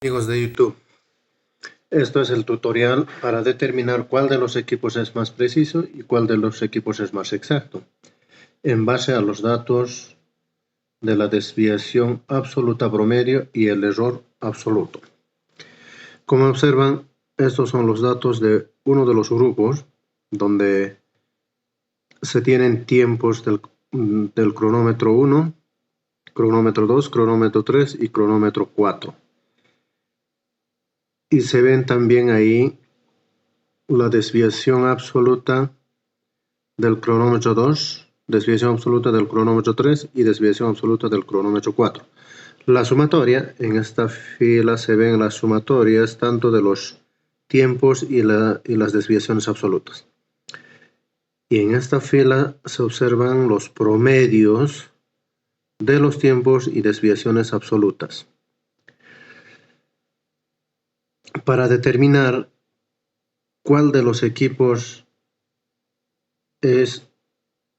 Amigos de YouTube, esto es el tutorial para determinar cuál de los equipos es más preciso y cuál de los equipos es más exacto, en base a los datos de la desviación absoluta promedio y el error absoluto. Como observan, estos son los datos de uno de los grupos donde se tienen tiempos del cronómetro 1, cronómetro 2, cronómetro 3 y cronómetro 4. Y se ven también ahí la desviación absoluta del cronómetro 2, desviación absoluta del cronómetro 3 y desviación absoluta del cronómetro 4. La sumatoria, en esta fila se ven las sumatorias tanto de los tiempos y las desviaciones absolutas. Y en esta fila se observan los promedios de los tiempos y desviaciones absolutas. Para determinar cuál de los equipos es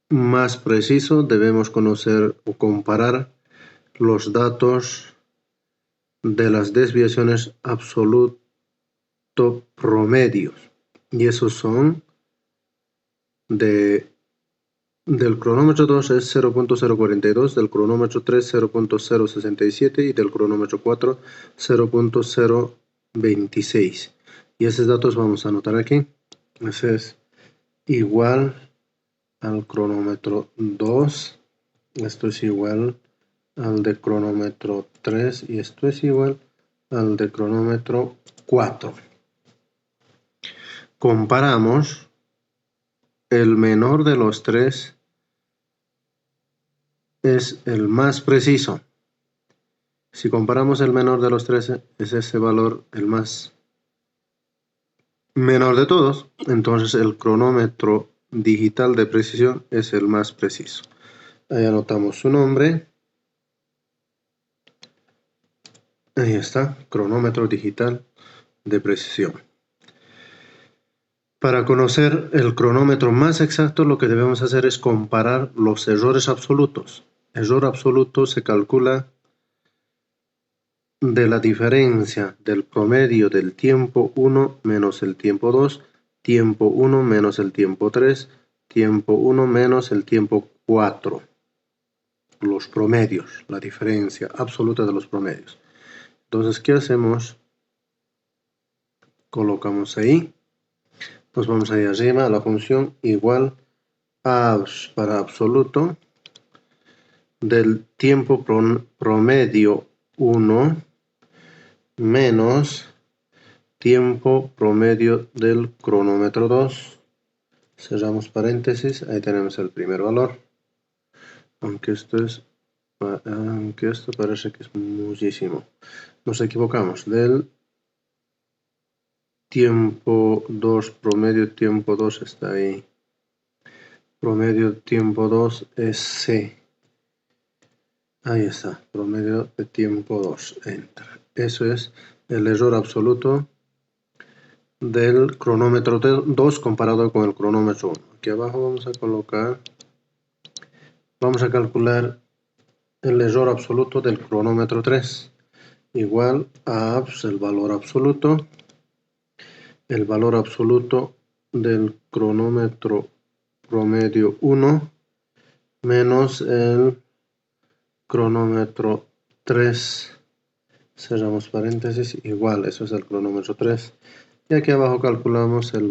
más preciso, debemos conocer o comparar los datos de las desviaciones absoluto promedios. Y esos son del cronómetro 2 es 0.042, del cronómetro 3 0.067 y del cronómetro 4 0.026. Y esos datos vamos a anotar aquí. Ese es igual al cronómetro 2, esto es igual al de cronómetro 3 y esto es igual al de cronómetro 4. Comparamos el menor de los tres es el más preciso. Si comparamos el menor de los tres, es ese valor el más menor de todos, entonces el cronómetro digital de precisión es el más preciso. Ahí anotamos su nombre. Ahí está, cronómetro digital de precisión. Para conocer el cronómetro más exacto, lo que debemos hacer es comparar los errores absolutos. Error absoluto se calcula de la diferencia del promedio del tiempo 1 menos el tiempo 2, tiempo 1 menos el tiempo 3, tiempo 1 menos el tiempo 4. Los promedios, la diferencia absoluta de los promedios. Entonces, ¿qué hacemos? Colocamos ahí. Nos vamos ahí arriba a la función igual a para absoluto del tiempo promedio 1 menos tiempo promedio del cronómetro 2. Cerramos paréntesis, ahí tenemos el primer valor. Aunque esto parece que es muchísimo. Nos equivocamos. Del tiempo 2, promedio tiempo 2 está ahí. Promedio tiempo 2 es C. Ahí está, promedio de tiempo 2, enter. Eso es el error absoluto del cronómetro 2 comparado con el cronómetro 1. Aquí abajo vamos a calcular el error absoluto del cronómetro 3. Igual a el valor absoluto del cronómetro promedio 1 menos el cronómetro 3, cerramos paréntesis, igual, eso es el cronómetro 3. Y aquí abajo calculamos el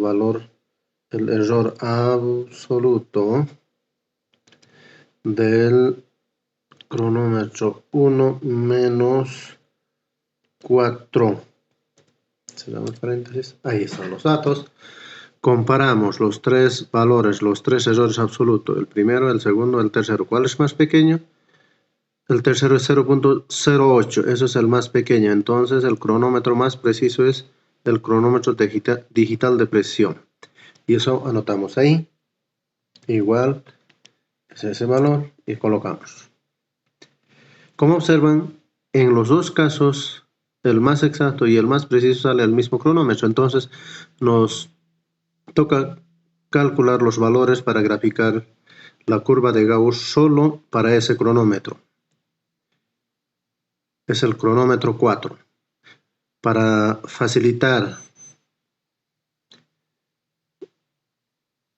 error absoluto del cronómetro 1 menos 4. Cerramos paréntesis, ahí están los datos. Comparamos los tres valores, los tres errores absolutos, el primero, el segundo, el tercero. ¿Cuál es más pequeño? El tercero es 0.08, eso es el más pequeño. Entonces el cronómetro más preciso es el cronómetro digital de precisión. Y eso anotamos ahí. Igual es ese valor y colocamos. Como observan, en los dos casos, el más exacto y el más preciso sale al mismo cronómetro. Entonces nos toca calcular los valores para graficar la curva de Gauss solo para ese cronómetro. Es el cronómetro 4. Para facilitar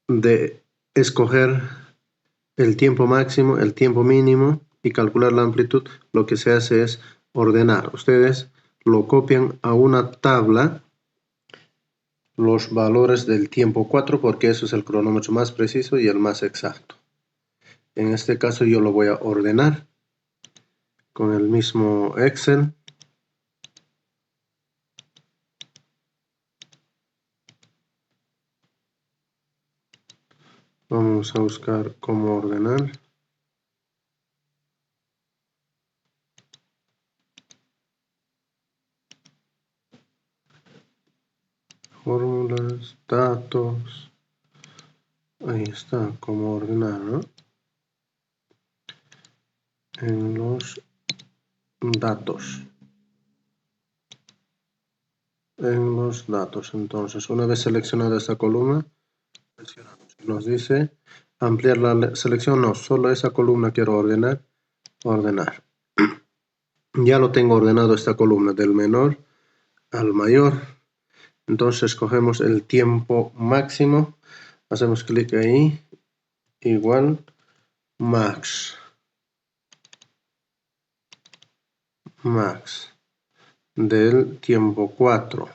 de escoger el tiempo máximo, el tiempo mínimo y calcular la amplitud, lo que se hace es ordenar. Ustedes lo copian a una tabla los valores del tiempo 4 porque eso es el cronómetro más preciso y el más exacto. En este caso yo lo voy a ordenar con el mismo Excel. Vamos a buscar cómo ordenar. Fórmulas, datos. Ahí está, cómo ordenar, ¿no? En los datos. En los datos. Entonces, una vez seleccionada esta columna, nos dice ampliar la selección. No, solo esa columna quiero ordenar. Ordenar. Ya lo tengo ordenado esta columna del menor al mayor. Entonces cogemos el tiempo máximo, hacemos clic ahí, igual max del tiempo 4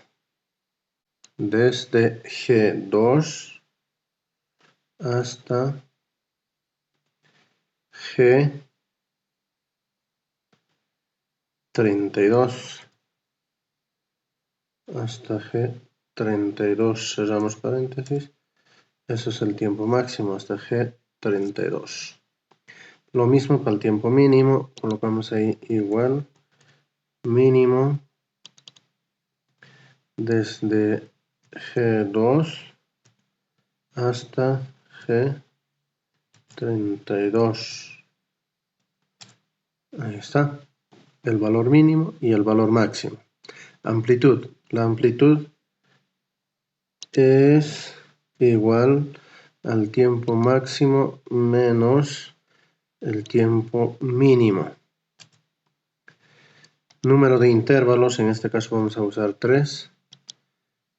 desde G2 hasta G32 hasta G32, cerramos paréntesis. Eso es el tiempo máximo hasta G32. Lo mismo para el tiempo mínimo, colocamos ahí igual mínimo desde G2 hasta G32. Ahí está, el valor mínimo y el valor máximo. Amplitud. La amplitud es igual al tiempo máximo menos el tiempo mínimo. Número de intervalos, en este caso vamos a usar 3.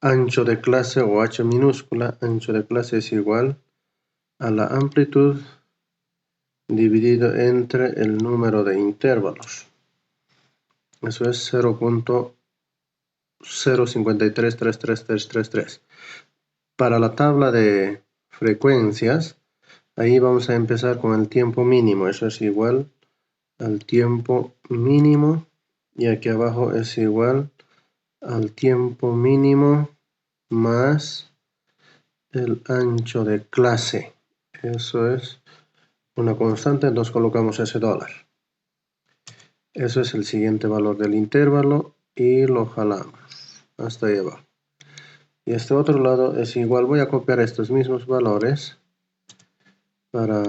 Ancho de clase o h minúscula, ancho de clase es igual a la amplitud dividido entre el número de intervalos. Eso es 0.05333333. Para la tabla de frecuencias, ahí vamos a empezar con el tiempo mínimo. Eso es igual al tiempo mínimo. Y aquí abajo es igual al tiempo mínimo más el ancho de clase. Eso es una constante, entonces colocamos ese dólar. Eso es el siguiente valor del intervalo y lo jalamos hasta ahí abajo. Y este otro lado es igual, voy a copiar estos mismos valores para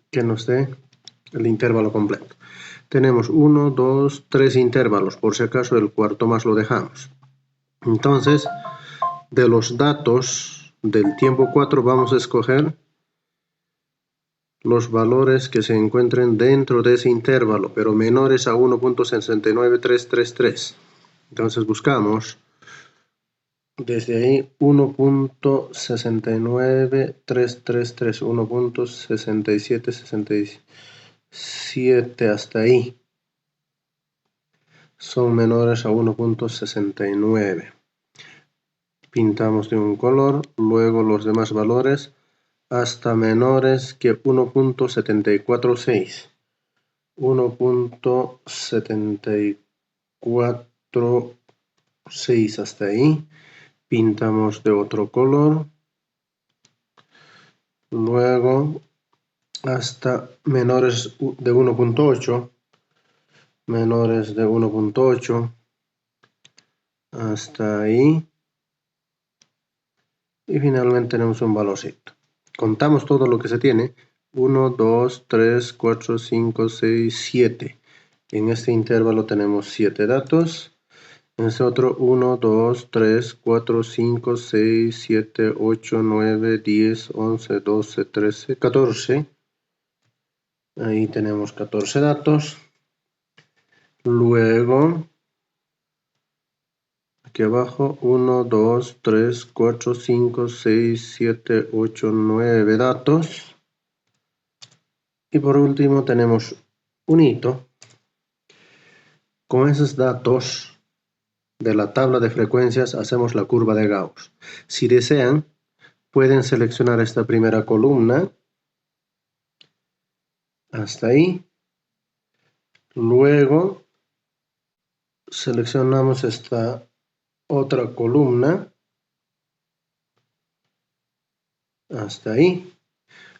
que nos dé el intervalo completo. Tenemos 1, 2, 3 intervalos, por si acaso el cuarto más lo dejamos. Entonces, de los datos del tiempo 4 vamos a escoger los valores que se encuentren dentro de ese intervalo, pero menores a 1.69333. Entonces buscamos desde ahí 1.69333, 1.6767 hasta ahí. Son menores a 1.69. Pintamos de un color, luego los demás valores hasta menores que 1.746. 1.746 hasta ahí. Pintamos de otro color. Luego hasta menores de 1.8. Menores de 1.8 hasta ahí. Y finalmente tenemos un valorcito. Contamos todo lo que se tiene. 1, 2, 3, 4, 5, 6, 7. En este intervalo tenemos 7 datos. En este otro 1, 2, 3, 4, 5, 6, 7, 8, 9, 10, 11, 12, 13, 14. Ahí tenemos 14 datos. Luego, aquí abajo, 1, 2, 3, 4, 5, 6, 7, 8, 9 datos. Y por último tenemos un hito. Con esos datos de la tabla de frecuencias hacemos la curva de Gauss. Si desean, pueden seleccionar esta primera columna hasta ahí. Luego seleccionamos esta otra columna hasta ahí.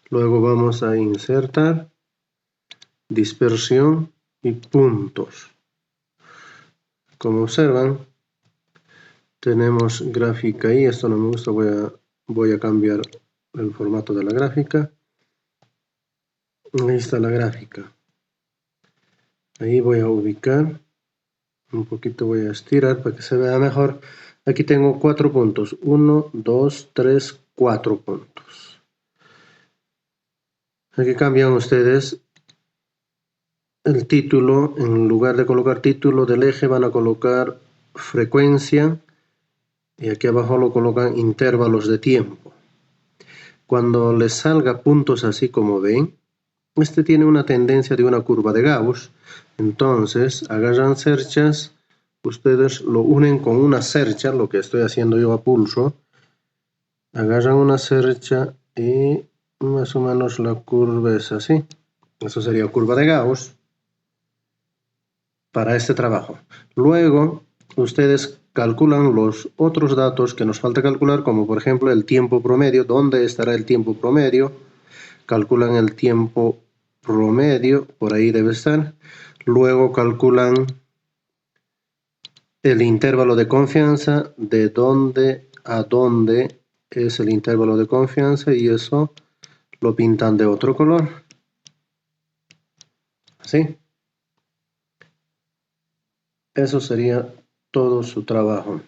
Luego vamos a insertar dispersión y puntos. Como observan, tenemos gráfica ahí. Esto no me gusta, voy a cambiar el formato de la gráfica. Ahí está la gráfica. Ahí voy a ubicar. Un poquito voy a estirar para que se vea mejor. Aquí tengo 4 puntos. 1, 2, 3, 4 puntos. Aquí cambian ustedes el título. En lugar de colocar título del eje, van a colocar frecuencia. Y aquí abajo lo colocan intervalos de tiempo. Cuando les salga puntos así como ven, este tiene una tendencia de una curva de Gauss. Entonces, agarran cerchas, ustedes lo unen con una cercha, lo que estoy haciendo yo a pulso. Agarran una cercha y más o menos la curva es así. Eso sería curva de Gauss para este trabajo. Luego, ustedes calculan los otros datos que nos falta calcular, como por ejemplo el tiempo promedio. ¿Dónde estará el tiempo promedio? Calculan el tiempo promedio, por ahí debe estar. Luego calculan el intervalo de confianza, de dónde a dónde es el intervalo de confianza, y eso lo pintan de otro color. Así. Eso sería todo su trabajo.